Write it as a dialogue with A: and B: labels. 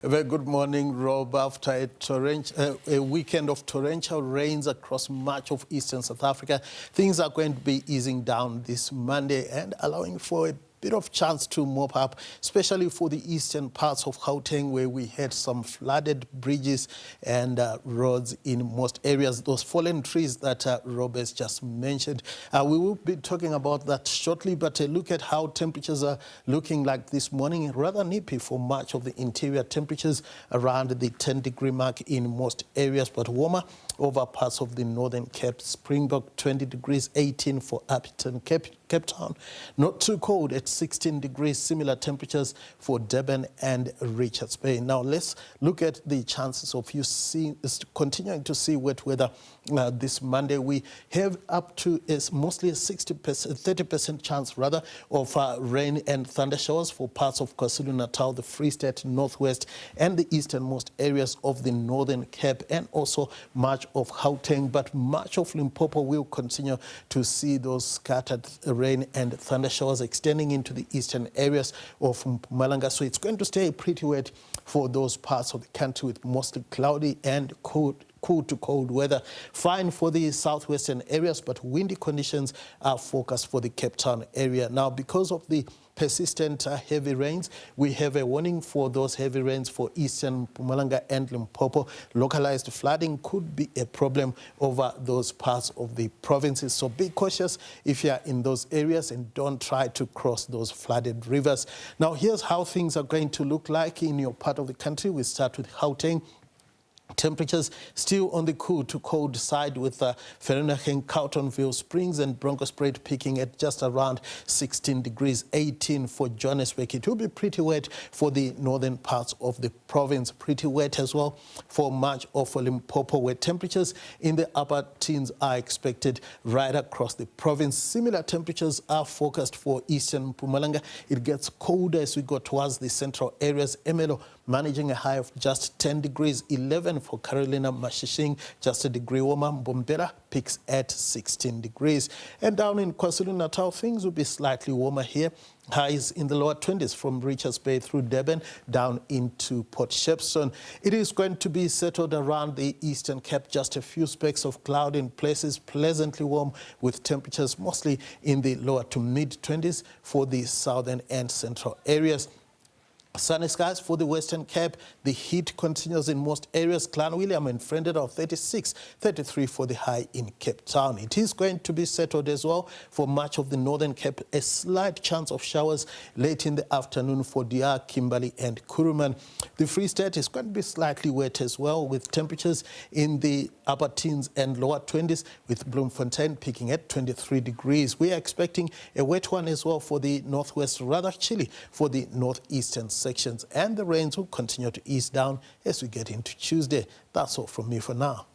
A: A very good morning, Rob. After a weekend of torrential rains across much of eastern South Africa, things are going to be easing down this Monday and allowing for a bit of chance to mop up, especially for the eastern parts of Gauteng, where we had some flooded bridges and roads in most areas. Those fallen trees that Rob has just mentioned. We will be talking about that shortly, but a look at how temperatures are looking like this morning. Rather nippy for much of the interior. Temperatures around the 10-degree mark in most areas, but warmer over parts of the Northern Cape. Springbok 20 degrees, 18 for Upton, Cape Town. Not too cold at 16 degrees, similar temperatures for Durban and Richards Bay. Now let's look at the chances of continuing to see wet weather this Monday. We have up to mostly a 60%, 30% chance rather of rain and thunder showers for parts of KwaZulu-Natal, the Free State, Northwest and the easternmost areas of the Northern Cape and also much of Gauteng, but much of Limpopo will continue to see those scattered rain and thunder showers extending into the eastern areas of Mpumalanga. So it's going to stay pretty wet for those parts of the country with mostly cloudy and cool to cold weather. Fine for the southwestern areas, but windy conditions are forecast for the Cape Town area. Now, because of the persistent heavy rains, we have a warning for those heavy rains for eastern Mpumalanga and Limpopo. Localized flooding could be a problem over those parts of the provinces. So be cautious if you are in those areas and don't try to cross those flooded rivers. Now, here's how things are going to look like in your part of the country. We start with Gauteng. Temperatures still on the cool to cold side with Vereeniging, Carltonville, Springs and Bronkhorstspruit peaking at just around 16 degrees, 18 for Johannesburg. It will be pretty wet for the northern parts of the province. Pretty wet as well for much of Limpopo, where temperatures in the upper teens are expected right across the province. Similar temperatures are forecast for eastern Mpumalanga. It gets colder as we go towards the central areas. Emelo managing a high of just 10 degrees, 11 for Carolina, Mashishing, just a degree warmer. Mbombela peaks at 16 degrees. And down in KwaZulu-Natal, things will be slightly warmer here. Highs in the lower 20s from Richards Bay through Durban down into Port Shepstone. It is going to be settled around the Eastern Cape, just a few specks of cloud in places, pleasantly warm with temperatures mostly in the lower to mid-20s for the southern and central areas. Sunny skies for the Western Cape. The heat continues in most areas. Clan William and Frendedal 36, 33 for the high in Cape Town. It is going to be settled as well for much of the Northern Cape. A slight chance of showers late in the afternoon for DR, Kimberley and Kuruman. The Free State is going to be slightly wet as well, with temperatures in the upper teens and lower 20s, with Bloemfontein peaking at 23 degrees. We are expecting a wet one as well for the Northwest, rather chilly for the northeastern sections, and the rains will continue to ease down as we get into Tuesday. That's all from me for now.